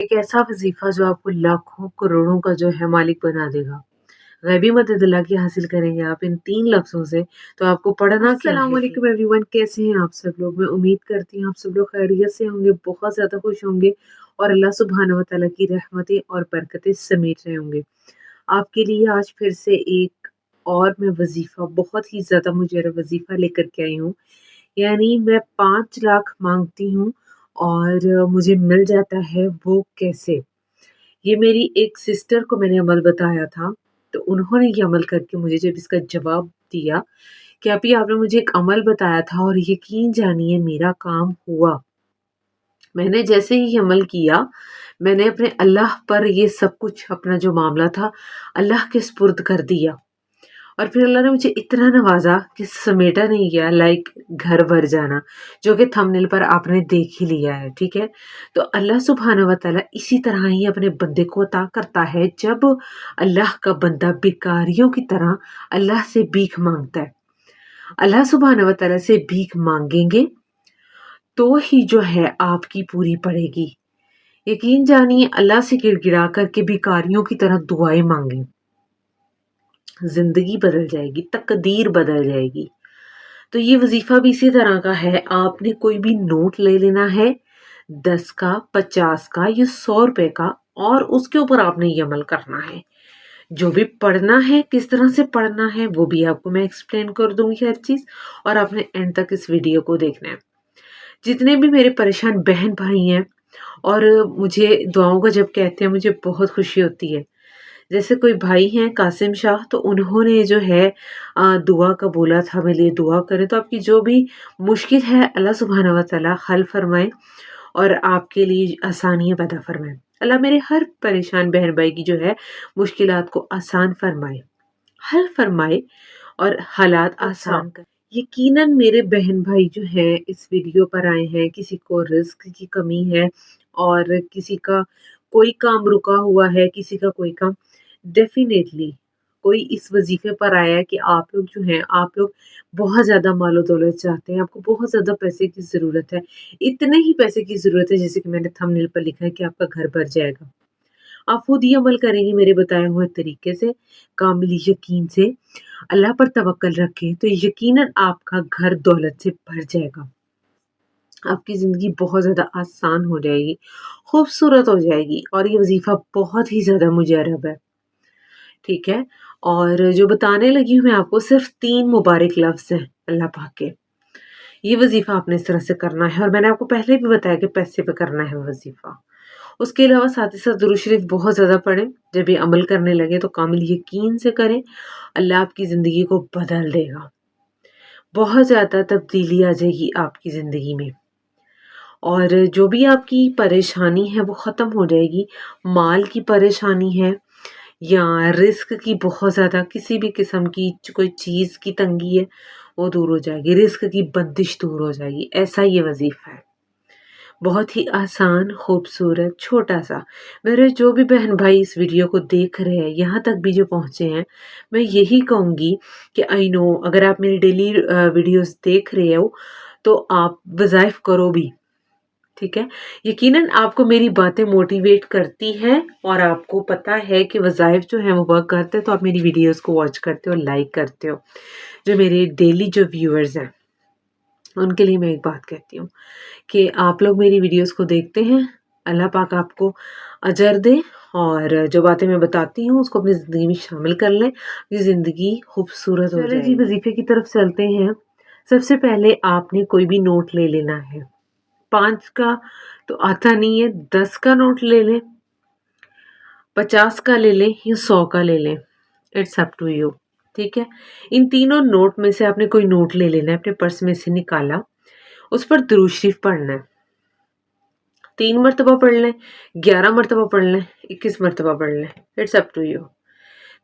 ایک ایسا وظیفہ جو آپ کو لاکھوں کروڑوں کا جو ہے مالک بنا دے گا۔ غیبی مدد اللہ کی حاصل کریں گے آپ ان 3 لفظوں سے تو آپ کو پڑھنا کیا ہے؟ السلام علیکم ایوری ون، کیسے ہیں آپ سب لوگ؟ میں امید کرتی ہوں آپ سب لوگ خیریت سے ہوں گے، بہت زیادہ خوش ہوں گے اور اللہ سبحانہ و تعالیٰ کی رحمتیں اور برکتیں سمیٹ رہے ہوں گے۔ آپ کے لیے آج پھر سے ایک اور میں وظیفہ، بہت ہی زیادہ مجرب وظیفہ لے کر کے آئی ہوں۔ یعنی میں 5 لاکھ مانگتی ہوں اور مجھے مل جاتا ہے، وہ کیسے؟ یہ میری ایک سسٹر کو میں نے عمل بتایا تھا، تو انہوں نے یہ عمل کر کے مجھے جب اس کا جواب دیا کہ ابھی آپ نے مجھے ایک عمل بتایا تھا اور یقین جانیے میرا کام ہوا۔ میں نے جیسے ہی یہ عمل کیا، میں نے اپنے اللہ پر یہ سب کچھ اپنا جو معاملہ تھا اللہ کے سپرد کر دیا، اور پھر اللہ نے مجھے اتنا نوازا کہ سمیٹا نہیں گیا، لائک گھر بھر جانا، جو کہ تھمبنیل پر آپ نے دیکھ ہی لیا ہے، ٹھیک ہے؟ تو اللہ سبحانہ و تعالیٰ اسی طرح ہی اپنے بندے کو عطا کرتا ہے جب اللہ کا بندہ بھکاریوں کی طرح اللہ سے بھیک مانگتا ہے۔ اللہ سبحانہ و تعالیٰ سے بھیک مانگیں گے تو ہی جو ہے آپ کی پوری پڑے گی۔ یقین جانیے اللہ سے گڑ گڑا کر کے بھکاریوں کی طرح دعائیں مانگیں، زندگی بدل جائے گی، تقدیر بدل جائے گی۔ تو یہ وظیفہ بھی اسی طرح کا ہے، آپ نے کوئی بھی نوٹ لے لینا ہے، 10 کا، 50 کا یا 100 روپے کا، اور اس کے اوپر آپ نے یہ عمل کرنا ہے۔ جو بھی پڑھنا ہے، کس طرح سے پڑھنا ہے، وہ بھی آپ کو میں ایکسپلین کر دوں گی ہر چیز، اور آپ نے اینڈ تک اس ویڈیو کو دیکھنا ہے۔ جتنے بھی میرے پریشان بہن بھائی ہیں اور مجھے دعاؤں کا جب کہتے ہیں، مجھے بہت خوشی ہوتی ہے۔ جیسے کوئی بھائی ہیں قاسم شاہ، تو انہوں نے جو ہے دعا کا بولا تھا میرے لیے دعا کریں، تو آپ کی جو بھی مشکل ہے اللہ سبحانہ و تعالیٰ حل فرمائے اور آپ کے لیے آسانیاں پیدا فرمائے۔ اللہ میرے ہر پریشان بہن بھائی کی جو ہے مشکلات کو آسان فرمائے، حل فرمائے اور حالات آسان کرے۔ یقیناً میرے بہن بھائی جو ہیں اس ویڈیو پر آئے ہیں، کسی کو رزق کی کمی ہے اور کسی کا کوئی کام رکا ہوا ہے، کسی کا کوئی کام، ڈیفینیٹلی کوئی اس وظیفے پر آیا ہے کہ آپ لوگ جو ہیں، آپ لوگ بہت زیادہ مال و دولت چاہتے ہیں، آپ کو بہت زیادہ پیسے کی ضرورت ہے، اتنے ہی پیسے کی ضرورت ہے جیسے کہ میں نے تھمبنیل پر لکھا ہے کہ آپ کا گھر بھر جائے گا۔ آپ خود ہی عمل کریں گے میرے بتائے ہوئے طریقے سے، کامل یقین سے، اللہ پر توکل رکھیں تو یقیناً آپ کا گھر دولت سے بھر جائے گا۔ آپ کی زندگی بہت زیادہ آسان ہو جائے گی، خوبصورت ہو جائے گی، اور یہ وظیفہ بہت ہی زیادہ مجرب ہے، ٹھیک ہے؟ اور جو بتانے لگی ہوں میں آپ کو، صرف 3 مبارک لفظ ہیں اللہ پاک کے۔ یہ وظیفہ آپ نے اس طرح سے کرنا ہے، اور میں نے آپ کو پہلے بھی بتایا کہ پیسے پہ کرنا ہے وظیفہ۔ اس کے علاوہ ساتھ ہی ساتھ درود شریف بہت زیادہ پڑھیں، جب یہ عمل کرنے لگے تو کامل یقین سے کریں، اللہ آپ کی زندگی کو بدل دے گا، بہت زیادہ تبدیلی آ جائے گی آپ کی زندگی میں، اور جو بھی آپ کی پریشانی ہے وہ ختم ہو جائے گی۔ مال کی پریشانی ہے یا رزق کی، بہت زیادہ کسی بھی قسم کی کوئی چیز کی تنگی ہے، وہ دور ہو جائے گی، رزق کی بندش دور ہو جائے گی۔ ایسا یہ وظیفہ ہے، بہت ہی آسان، خوبصورت، چھوٹا سا۔ میرے جو بھی بہن بھائی اس ویڈیو کو دیکھ رہے ہیں، یہاں تک بھی جو پہنچے ہیں، میں یہی کہوں گی کہ آئی نو اگر آپ میری ڈیلی ویڈیوز دیکھ رہے ہو تو آپ وظائف کرو بھی، ٹھیک ہے؟ یقیناً آپ کو میری باتیں موٹیویٹ کرتی ہیں اور آپ کو پتا ہے کہ وظائف جو ہیں وہ ورک کرتے ہیں، تو آپ میری ویڈیوز کو واچ کرتے ہو، لائک کرتے ہو۔ جو میرے ڈیلی جو ویورز ہیں ان کے لیے میں ایک بات کہتی ہوں کہ آپ لوگ میری ویڈیوز کو دیکھتے ہیں، اللہ پاک آپ کو اجر دے، اور جو باتیں میں بتاتی ہوں اس کو اپنی زندگی میں شامل کر لیں، یہ زندگی خوبصورت ہو جائے گی۔ جی وظیفے کی طرف چلتے ہیں۔ سب سے پہلے آپ نے کوئی بھی نوٹ لے لینا ہے، 5 کا تو آتا نہیں ہے، 10 کا نوٹ لے لیں، 50 کا لے لیں یا 100 کا لے لیں، اٹس اپ ٹو یو، ٹھیک ہے؟ ان تینوں نوٹ میں سے آپ نے کوئی نوٹ لے لینا ہے، اپنے پرس میں سے نکالا، اس پر درود شریف پڑھنا ہے، 3 مرتبہ پڑھ لیں، 11 مرتبہ پڑھ لیں، 21 مرتبہ پڑھ لیں، اٹس اپ ٹو یو۔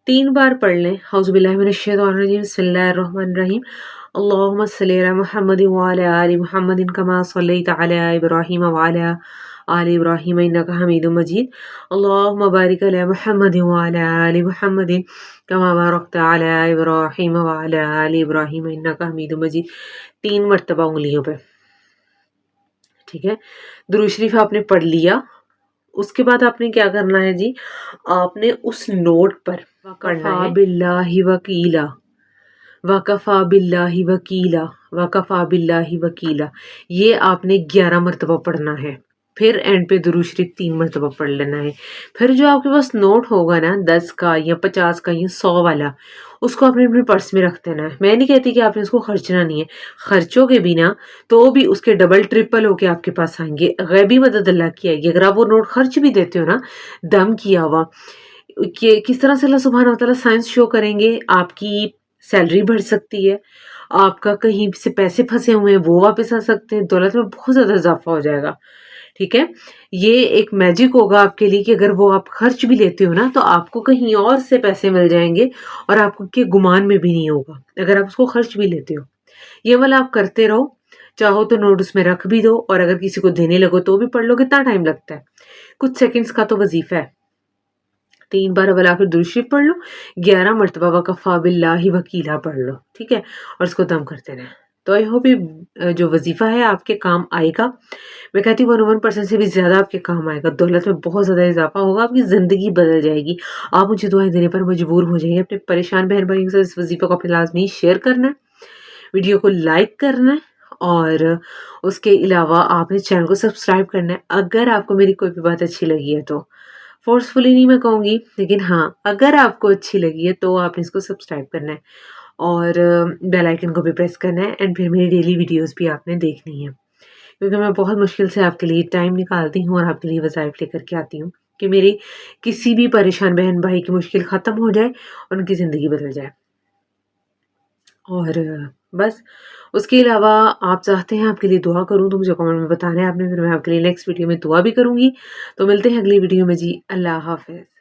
3 بار پڑھ لیں، اعوذ باللہ من الشیطان الرجیم، بسم اللہ الرحمن الرحیم، اللہم صلی علی محمد وعلی آل محمد کما صلیت علی ابراہیم وعلی آل ابراہیم انک حمید مجید، اللہم بارک علی محمد وعلی آل محمد کما بارکت علی ابراہیم وعلی آل ابراہیم انک حمید مجید، 3 مرتبہ انگلیوں پہ، ٹھیک ہے؟ درود شریف آپ نے پڑھ لیا، اس کے بعد آپ نے کیا کرنا ہے جی، آپ نے اس نوٹ پر وَكَفَى بِاللَّهِ وَكِيلًا، وَكَفَى بِاللَّهِ وَكِيلًا، وَكَفَى بِاللَّهِ وَكِيلًا، یہ آپ نے 11 مرتبہ پڑھنا ہے۔ پھر اینڈ پہ درود شریف 3 مرتبہ پڑھ لینا ہے۔ پھر جو آپ کے پاس نوٹ ہوگا نا 10 کا یا 50 کا یا 100 والا، اس کو آپ نے اپنے پرس میں رکھ دینا ہے۔ میں نہیں کہتی کہ آپ نے اس کو خرچنا نہیں ہے، خرچو گے بھی نا تو بھی اس کے ڈبل ٹرپل ہو کے آپ کے پاس آئیں گے، غیبی مدد اللہ کی آئے گی۔ اگر آپ وہ نوٹ خرچ بھی دیتے ہو نا دم کیا ہوا، کہ کس طرح سے اللہ سبحانہ وتعالیٰ سائنس شو کریں گے، آپ کی سیلری بڑھ سکتی ہے، آپ کا کہیں سے پیسے پھنسے ہوئے ہیں وہ واپس آ سکتے ہیں، دولت میں بہت زیادہ اضافہ ہو جائے گا، ٹھیک ہے۔ یہ ایک میجک ہوگا آپ کے لیے کہ اگر وہ آپ خرچ بھی لیتے ہو نا تو آپ کو کہیں اور سے پیسے مل جائیں گے اور آپ کے گمان میں بھی نہیں ہوگا اگر آپ اس کو خرچ بھی لیتے ہو۔ یہ والا آپ کرتے رہو، چاہو تو نوٹ اس میں رکھ بھی دو اور اگر کسی کو دینے لگو تو بھی پڑھ لو، کتنا ٹائم لگتا ہے، کچھ سیکنڈز کا تو وظیفہ ہے۔ 3 بار اولا آخر درود شریف پڑھ لو، 11 مرتبہ وَكَفَى بِاللَّهِ وَكِيلًا پڑھ لو، ٹھیک ہے، اور اس کو دم کرتے رہیں۔ تو آئی ہوپ یہ جو وظیفہ ہے آپ کے کام آئے گا، میں کہتی ہوں 101% سے بھی زیادہ آپ کے کام آئے گا، دولت میں بہت زیادہ اضافہ ہوگا، آپ کی زندگی بدل جائے گی، آپ مجھے دعائیں دینے پر مجبور ہو جائیں گے۔ اپنے پریشان بہن بھائیوں کے ساتھ اس وظیفہ کو اپنے لازمی شیئر کرنا ہے، ویڈیو کو لائک کرنا ہے اور اس کے علاوہ آپ نے چینل کو سبسکرائب کرنا ہے۔ اگر آپ کو میری کوئی بھی بات اچھی لگی ہے تو فورسفلی نہیں میں کہوں گی، لیکن ہاں اگر آپ کو اچھی لگی ہے تو آپ نے اس کو سبسکرائب کرنا ہے اور بیل آئیکن کو بھی پریس کرنا ہے، اینڈ پھر میری ڈیلی ویڈیوز بھی آپ نے دیکھنی ہے، کیونکہ میں بہت مشکل سے آپ کے لیے ٹائم نکالتی ہوں اور آپ کے لیے وظائف لے کر کے آتی ہوں کہ میری کسی بھی پریشان بہن بھائی کی مشکل ختم ہو جائے اور ان کی زندگی بدل جائے۔ اور بس اس کے علاوہ آپ چاہتے ہیں آپ کے لیے دعا کروں تو مجھے کمنٹ میں بتانا ہے آپ نے، پھر میں آپ کے لیے نیکسٹ ویڈیو میں دعا بھی کروں گی۔ تو ملتے ہیں اگلی ویڈیو میں جی، اللہ حافظ۔